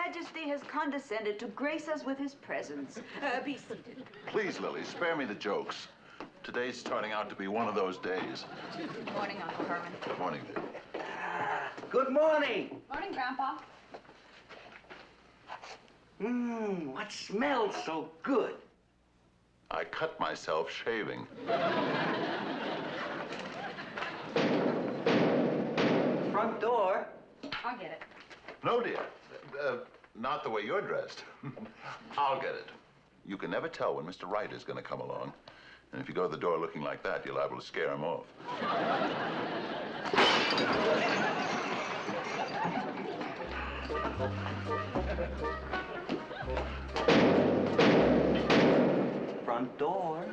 Majesty has condescended to grace us with his presence. Be seated. Please, Lily, spare me the jokes. Today's turning out to be one of those days. Good morning, Uncle Herman. Good morning, dear. Good morning. Morning, Grandpa. What smells so good? I cut myself shaving. Front door. I'll get it. No, dear. Not the way you're dressed. I'll get it. You can never tell when Mr. Wright is going to come along. And if you go to the door looking like that, you're liable to scare him off. Front door.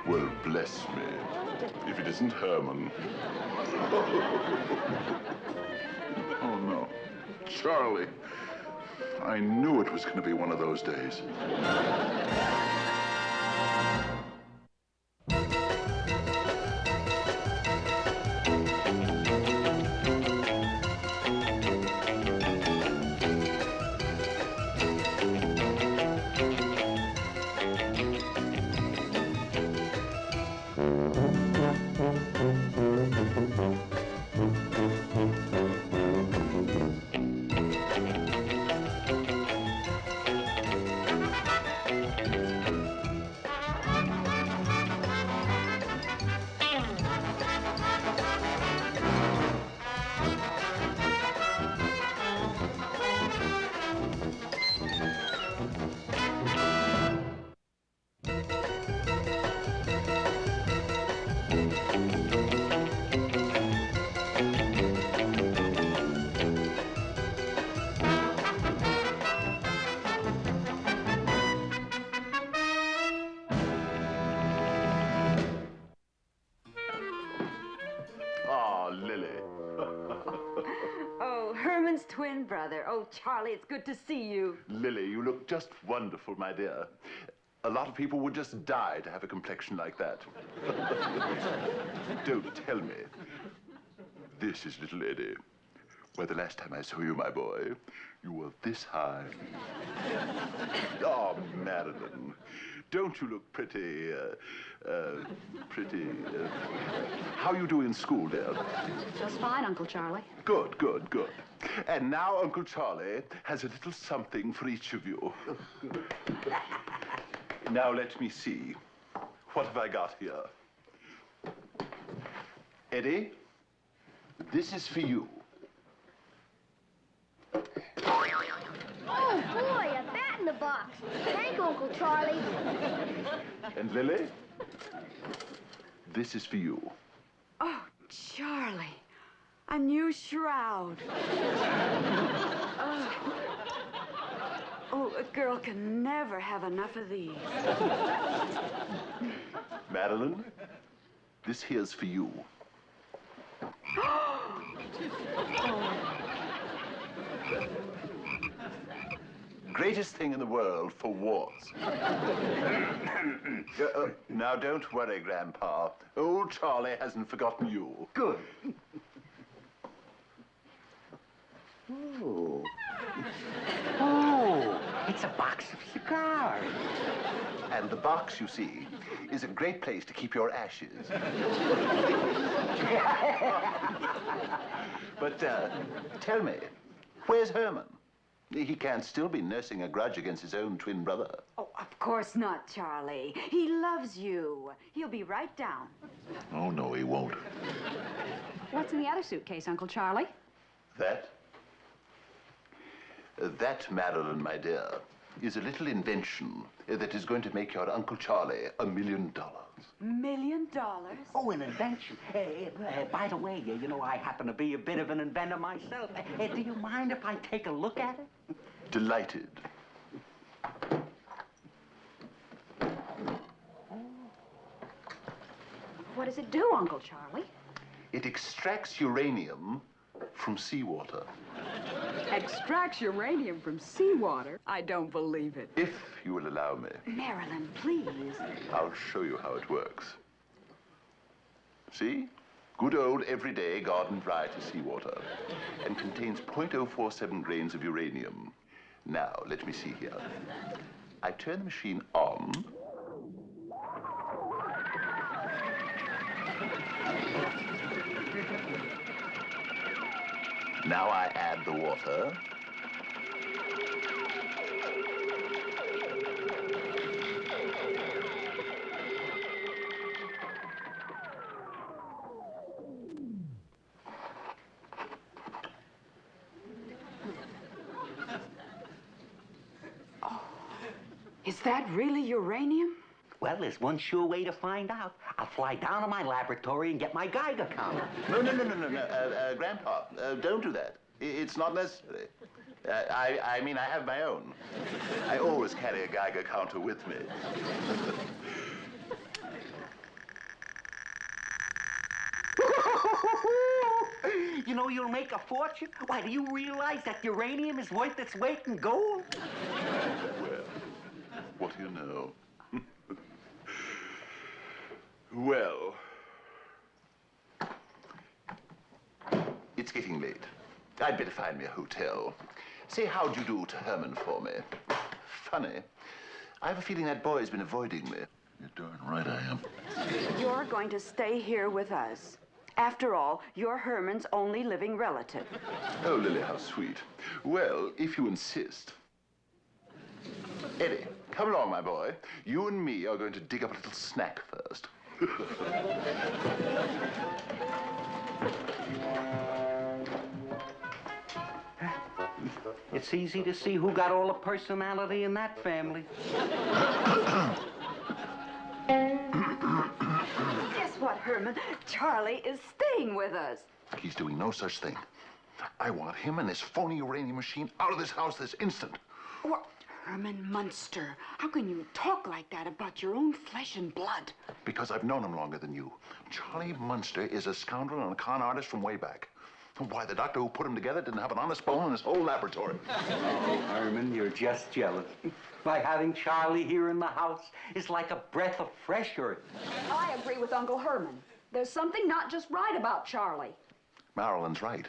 Well, bless me, if it isn't Herman. Oh, no. Charlie. I knew it was going to be one of those days. Lily. Oh, Herman's twin brother. Oh, Charlie, it's good to see you. Lily, you look just wonderful, my dear. A lot of people would just die to have a complexion like that. Don't tell me. This is little Eddie. Why, the last time I saw you, my boy, you were this high. Oh, Marilyn, don't you look pretty, how you do in school, dear? Just fine, Uncle Charlie. Good, good, good. And now Uncle Charlie has a little something for each of you. Now let me see. What have I got here? Eddie, this is for you. Oh, boy, a bat in the box. Thank you, Uncle Charlie. And Lily, this is for you. Oh, Charlie, a new shroud. Oh, a girl can never have enough of these. Marilyn, this here's for you. Greatest thing in the world for wars. Now, don't worry, Grandpa. Old Charlie hasn't forgotten you. Good. Oh. Oh, it's a box of cigars. And the box, you see, is a great place to keep your ashes. But tell me, where's Herman? He can't still be nursing a grudge against his own twin brother. Oh, of course not, Charlie. He loves you. He'll be right down. Oh, no, he won't. What's in the other suitcase, Uncle Charlie? That? That, Marilyn, my dear, is a little invention that is going to make your Uncle Charlie $1 million. $1 million? Oh, an invention. By the way, you know, I happen to be a bit of an inventor myself. Do you mind if I take a look at it? Delighted. What does it do, Uncle Charlie? It extracts uranium from seawater. Extracts uranium from seawater? I don't believe it. If you will allow me, Marilyn, please. I'll show you how it works. See? Good old everyday garden variety seawater. And contains 0.047 grains of uranium. Now, let me see here. I turn the machine on. Now I add the water. Is that really uranium? Well, there's one sure way to find out. I'll fly down to my laboratory and get my Geiger counter. No, Grandpa, don't do that. It's not necessary. I mean, I have my own. I always carry a Geiger counter with me. You know, you'll make a fortune. Why, do you realize that uranium is worth its weight in gold? Well, what do you know? Well, it's getting late. I'd better find me a hotel. Say how'd you do to Herman for me. Funny. I have a feeling that boy's been avoiding me. You're darn right I am. You're going to stay here with us. After all, you're Herman's only living relative. Oh, Lily, how sweet. Well, if you insist. Eddie, come along, my boy. You and me are going to dig up a little snack first. It's easy to see who got all the personality in that family. Guess what, Herman? Charlie is staying with us. He's doing no such thing. I want him and this phony uranium machine out of this house this instant. What? Herman Munster, how can you talk like that about your own flesh and blood? Because I've known him longer than you. Charlie Munster is a scoundrel and a con artist from way back. Why, the doctor who put him together didn't have an honest bone in his whole laboratory. Oh, Herman, you're just jealous. By having Charlie here in the house is like a breath of fresh earth. I agree with Uncle Herman. There's something not just right about Charlie. Marilyn's right.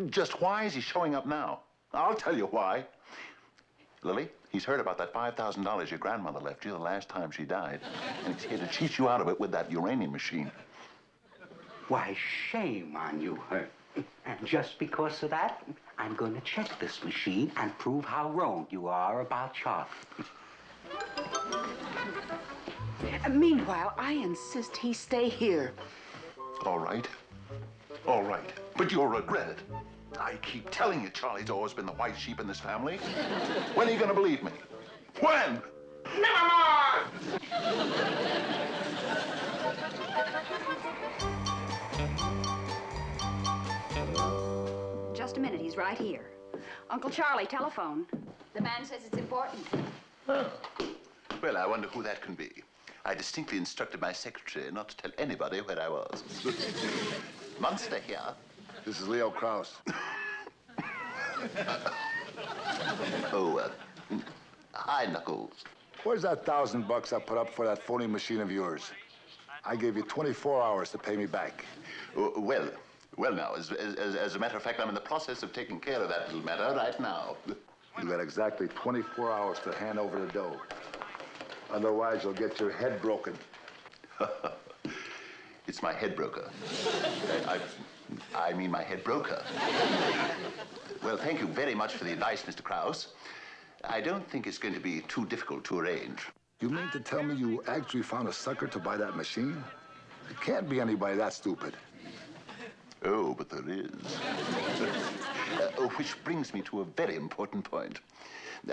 Just why is he showing up now? I'll tell you why. Lily, he's heard about that $5,000 your grandmother left you the last time she died, and he's here to cheat you out of it with that uranium machine. Why, shame on you, Herman. And just because of that, I'm going to check this machine and prove how wrong you are about Charlie. Meanwhile, I insist he stay here. All right. All right. But you'll regret it. I keep telling you Charlie's always been the white sheep in this family. When are you going to believe me? When? Never more! Just a minute, he's right here. Uncle Charlie, telephone. The man says it's important. Oh. Well, I wonder who that can be. I distinctly instructed my secretary not to tell anybody where I was. Munster here. This is Leo Krause. Hi, Knuckles. Where's that $1,000 I put up for that phony machine of yours? I gave you 24 hours to pay me back. Well, now, as a matter of fact, I'm in the process of taking care of that little matter right now. You got exactly 24 hours to hand over the dough. Otherwise, you'll get your head broken. It's my head broker. I mean my head broker. Well, thank you very much for the advice, Mr. Krause. I don't think it's going to be too difficult to arrange. You mean to tell me you actually found a sucker to buy that machine? It can't be anybody that stupid. Oh, but there is. Which brings me to a very important point.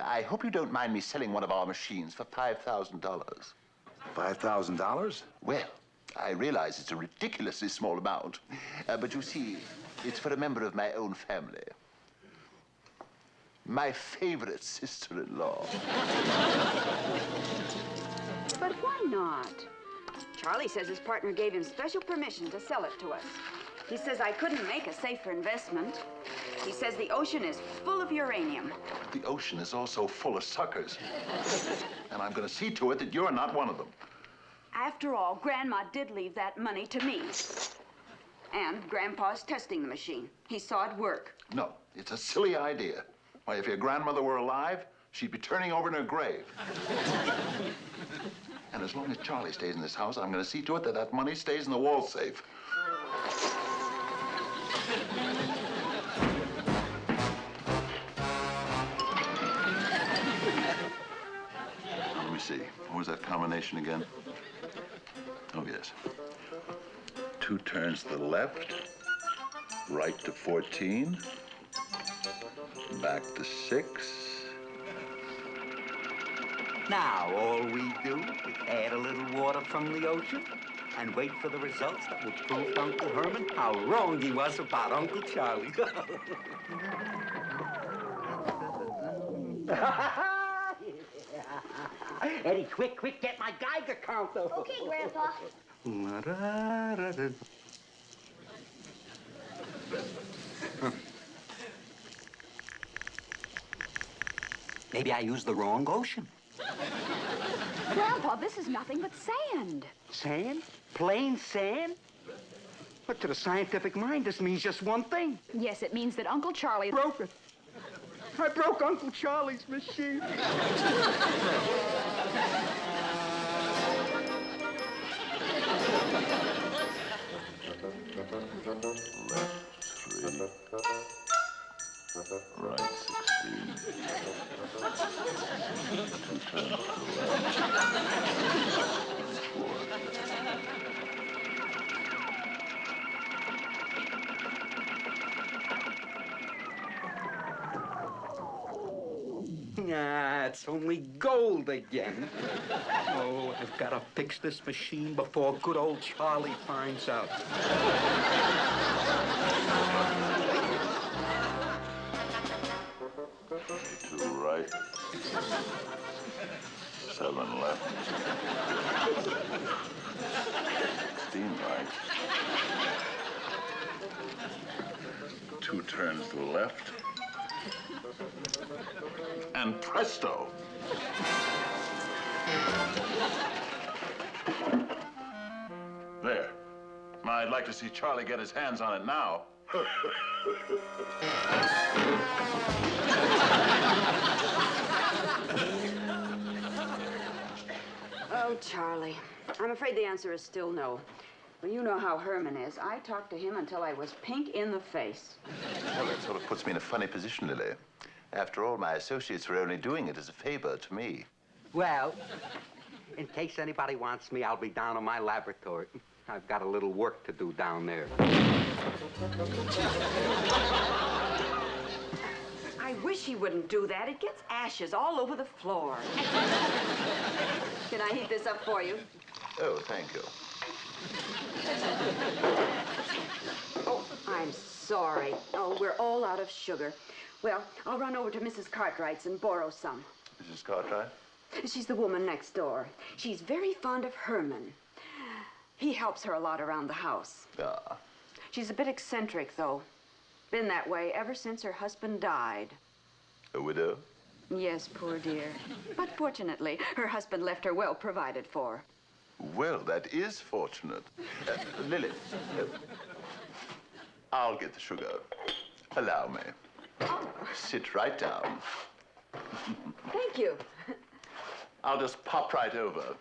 I hope you don't mind me selling one of our machines for $5,000. $5,000? Well, I realize it's a ridiculously small amount, but you see, it's for a member of my own family. My favorite sister-in-law. But why not? Charlie says his partner gave him special permission to sell it to us. He says I couldn't make a safer investment. He says the ocean is full of uranium. The ocean is also full of suckers. And I'm going to see to it that you're not one of them. After all, Grandma did leave that money to me. And Grandpa's testing the machine. He saw it work. No, it's a silly idea. Why, if your grandmother were alive, she'd be turning over in her grave. And as long as Charlie stays in this house, I'm going to see to it that that money stays in the wall safe. Now, let me see. What was that combination again? Oh, yes. 2 turns to the left, right to 14, back to 6. Now, all we do is add a little water from the ocean and wait for the results that will prove to Uncle Herman how wrong he was about Uncle Charlie. Eddie, quick, get my Geiger counter. Okay, Grandpa. Maybe I used the wrong ocean. Grandpa, this is nothing but sand. Sand? Plain sand? But to the scientific mind, this means just one thing. Yes, it means that Uncle Charlie Broke it. I broke Uncle Charlie's machine. Right, 16. 2 turns to the Ah, it's only gold again. Oh, I've got to fix this machine before good old Charlie finds out. 2 right, 7 left, 16 right, 2 turns to the left, and presto! There. Now, I'd like to see Charlie get his hands on it now. Oh, Charlie. I'm afraid the answer is still no. Well, you know how Herman is. I talked to him until I was pink in the face. Well, that sort of puts me in a funny position, Lily. After all, my associates were only doing it as a favor to me. Well, in case anybody wants me, I'll be down in my laboratory. I've got a little work to do down there. I wish he wouldn't do that. It gets ashes all over the floor. Can I heat this up for you? Oh, thank you. Oh, I'm sorry. Oh, we're all out of sugar. Well, I'll run over to Mrs. Cartwright's and borrow some. Mrs. Cartwright? She's the woman next door. She's very fond of Herman. He helps her a lot around the house. Ah. She's a bit eccentric, though. Been that way ever since her husband died. A widow? Yes, poor dear. But fortunately, her husband left her well provided for. Well, that is fortunate. Lily, I'll get the sugar. Allow me. Sit right down. Thank you. I'll just pop right over.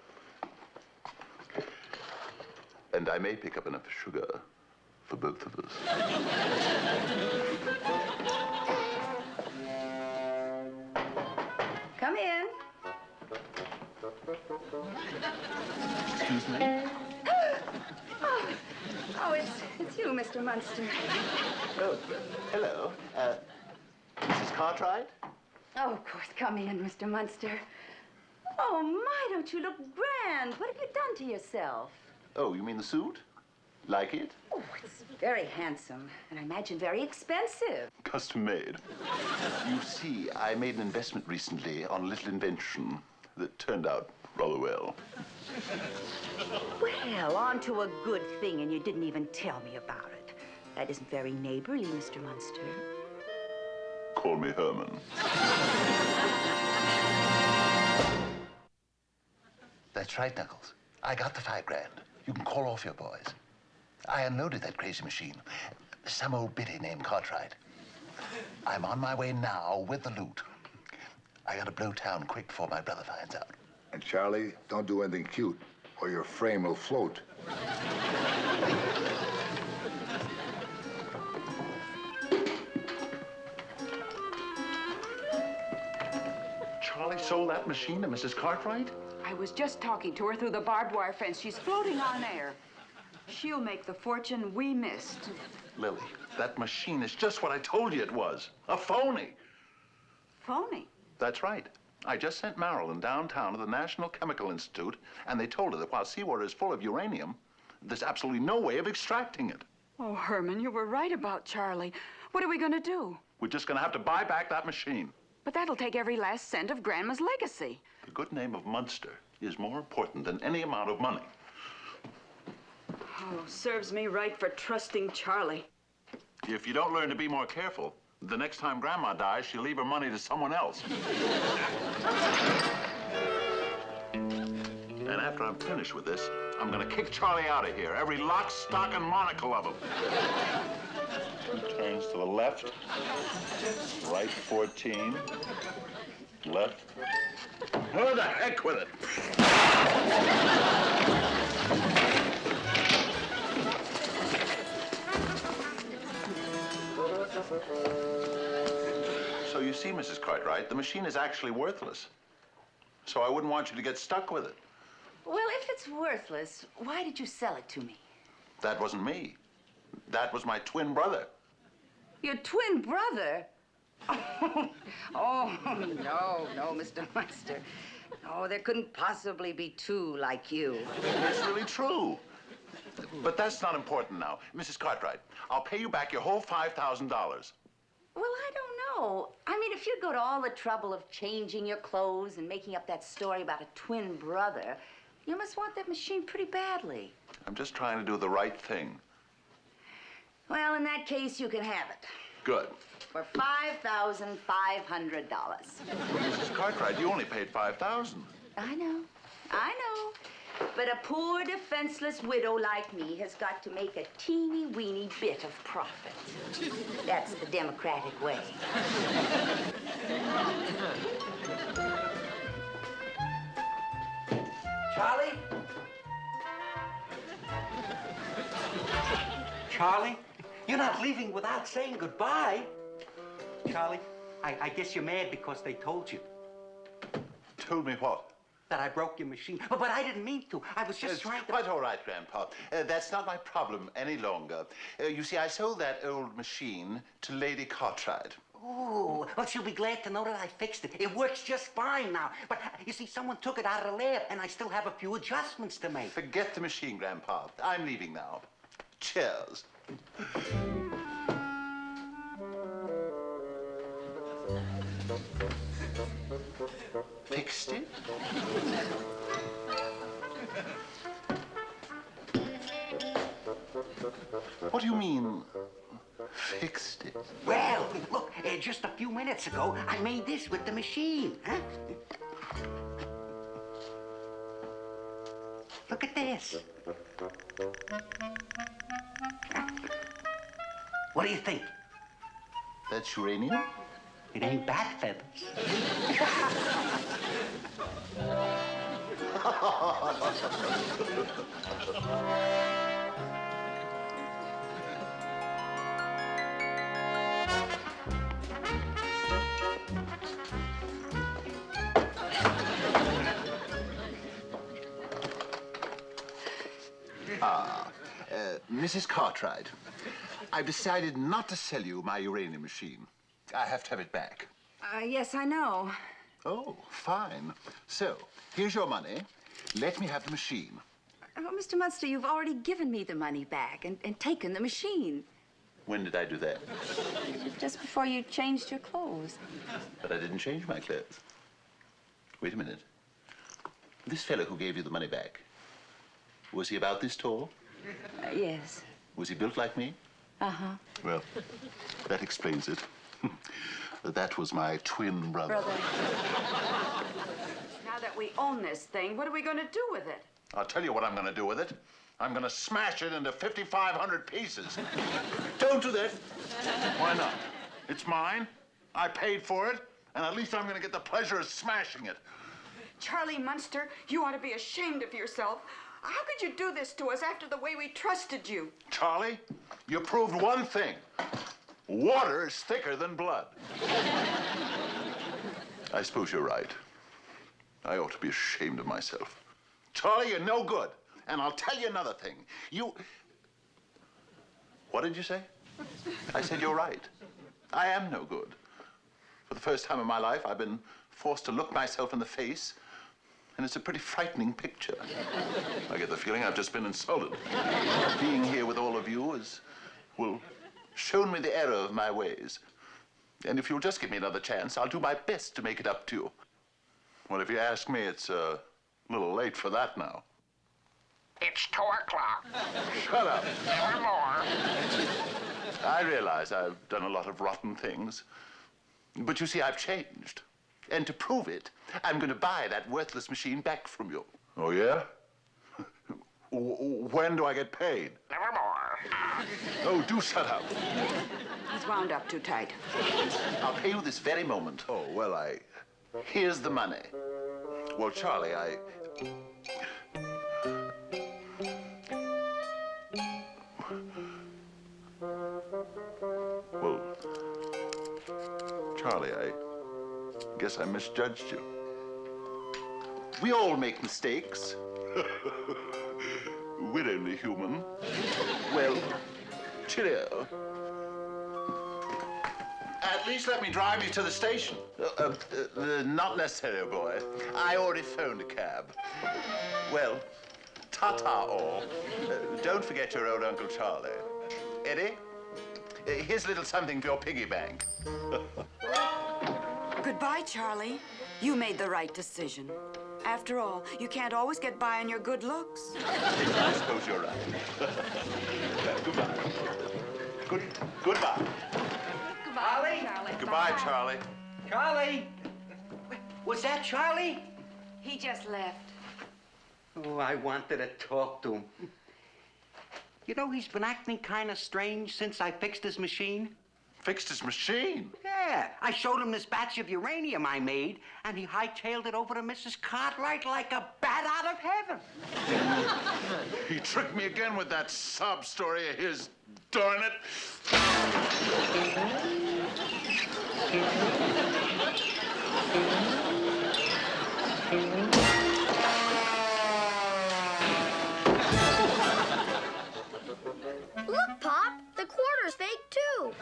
And I may pick up enough sugar for both of us. Come in. Excuse me? Oh, it's you, Mr. Munster. Oh, hello. Mrs. Cartwright? Oh, of course. Come in, Mr. Munster. Oh, my, don't you look grand. What have you done to yourself? Oh, you mean the suit? Like it? Oh, it's very handsome, and I imagine very expensive. Custom made. You see, I made an investment recently on a little invention. that turned out rather well. Well, on to a good thing, and you didn't even tell me about it. That isn't very neighborly, Mr. Munster. Call me Herman. That's right, Knuckles. I got the $5 grand. You can call off your boys. I unloaded that crazy machine. Some old biddy named Cartwright. I'm on my way now with the loot. I gotta blow town quick before my brother finds out. And Charlie, don't do anything cute, or your frame will float. Charlie sold that machine to Mrs. Cartwright? I was just talking to her through the barbed wire fence. She's floating on air. She'll make the fortune we missed. Lily, that machine is just what I told you it was. A phony. Phony. That's right. I just sent Marilyn downtown to the National Chemical Institute, and they told her that while seawater is full of uranium, there's absolutely no way of extracting it. Oh, Herman, you were right about Charlie. What are we going to do? We're just gonna have to buy back that machine. But that'll take every last cent of Grandma's legacy. The good name of Munster is more important than any amount of money. Oh, serves me right for trusting Charlie. If you don't learn to be more careful, the next time Grandma dies, she'll leave her money to someone else. And after I'm finished with this, I'm gonna kick Charlie out of here. Every lock, stock, and monocle of him. He turns to the left, right 14, left. Who the heck with it? So you see, Mrs. Cartwright, the machine is actually worthless. So I wouldn't want you to get stuck with it. Well, if it's worthless, why did you sell it to me? That wasn't me. That was my twin brother. Your twin brother? Oh, no, Mr. Munster. No, there couldn't possibly be two like you. It's really true. But that's not important now. Mrs. Cartwright, I'll pay you back your whole $5,000. Well, I don't know. I mean, if you go to all the trouble of changing your clothes and making up that story about a twin brother, you must want that machine pretty badly. I'm just trying to do the right thing. Well, in that case, you can have it. Good. For $5,500. Mrs. Cartwright, you only paid $5,000. I know. But a poor, defenseless widow like me has got to make a teeny-weeny bit of profit. That's the democratic way. Charlie? Charlie? You're not leaving without saying goodbye. Charlie, I guess you're mad because they told you. Told me what? That I broke your machine. But I didn't mean to. I was just trying to... Quite all right, Grandpa. That's not my problem any longer. You see, I sold that old machine to Lady Cartwright. Oh, well, she'll be glad to know that I fixed it. It works just fine now. But, you see, someone took it out of the lab, and I still have a few adjustments to make. Forget the machine, Grandpa. I'm leaving now. Cheers. Fixed it? What do you mean, fixed it? Well, look, just a few minutes ago, I made this with the machine, huh? Look at this. What do you think? That's uranium? It ain't bat feathers. Mrs. Cartwright, I've decided not to sell you my uranium machine. I have to have it back. Yes, I know. Oh, fine. So, here's your money. Let me have the machine. Oh, Mr. Munster, you've already given me the money back and taken the machine. When did I do that? Just before you changed your clothes. But I didn't change my clothes. Wait a minute. This fellow who gave you the money back, was he about this tall? Yes. Was he built like me? Uh-huh. Well, that explains it. That was my twin brother. Now that we own this thing, what are we going to do with it? I'll tell you what I'm going to do with it. I'm going to smash it into 5,500 pieces. Don't do that. Why not? It's mine. I paid for it, and at least I'm going to get the pleasure of smashing it. Charlie Munster, you ought to be ashamed of yourself. How could you do this to us after the way we trusted you? Charlie, you proved one thing. Water is thicker than blood. I suppose you're right. I ought to be ashamed of myself. Charlie, you're no good. And I'll tell you another thing. What did you say? I said you're right. I am no good. For the first time in my life, I've been forced to look myself in the face, and it's a pretty frightening picture. I get the feeling I've just been insulted. Being here with all of you will shown me the error of my ways. And if you'll just give me another chance, I'll do my best to make it up to you. Well, if you ask me, it's a little late for that now. It's 2 o'clock. Shut up. Never more. I realize I've done a lot of rotten things. But you see, I've changed. And to prove it, I'm going to buy that worthless machine back from you. Oh, yeah? When do I get paid? Never more. Oh, do shut up. He's wound up too tight. I'll pay you this very moment. Oh, well, here's the money. Well, Charlie, Well, Charlie, I guess I misjudged you. We all make mistakes. We're only human. Well, cheerio. At least let me drive you to the station. Not necessary, boy. I already phoned a cab. Well, ta-ta all. Don't forget your old Uncle Charlie. Eddie, here's a little something for your piggy bank. Goodbye, Charlie. You made the right decision. After all, you can't always get by on your good looks. I suppose you're right. Goodbye. Goodbye. Charlie? Charlie. Goodbye, Charlie. Charlie? Was that Charlie? He just left. Oh, I wanted to talk to him. You know, he's been acting kind of strange since I fixed his machine. Fixed his machine? Yeah, I showed him this batch of uranium I made, and he hightailed it over to Mrs. Cartwright like a bat out of heaven. He tricked me again with that sob story of his, darn it. Look, Pop, the quarter's fake, too.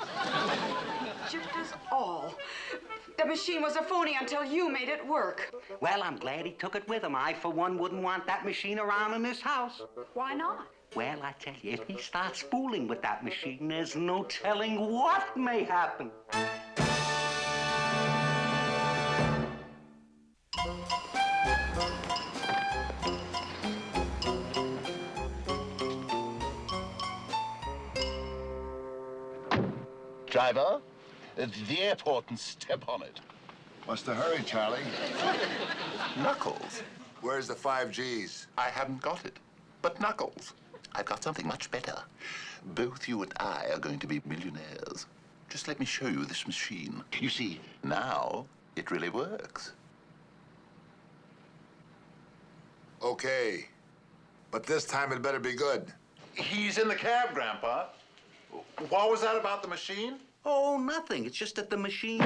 Just as all. The machine was a phony until you made it work. Well, I'm glad he took it with him. I, for one, wouldn't want that machine around in this house. Why not? Well, I tell you, if he starts fooling with that machine, there's no telling what may happen. Driver, the airport and step on it. What's the hurry, Charlie? Knuckles. Where's the 5 Gs? I haven't got it. But Knuckles, I've got something much better. Both you and I are going to be millionaires. Just let me show you this machine. You see, now it really works. Okay. But this time it better be good. He's in the cab, Grandpa. What was that about the machine? Oh, nothing. It's just that the machine...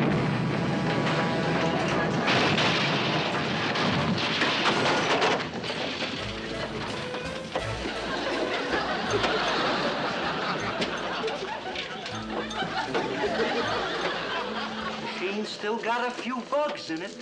Machine's still got a few bugs in it.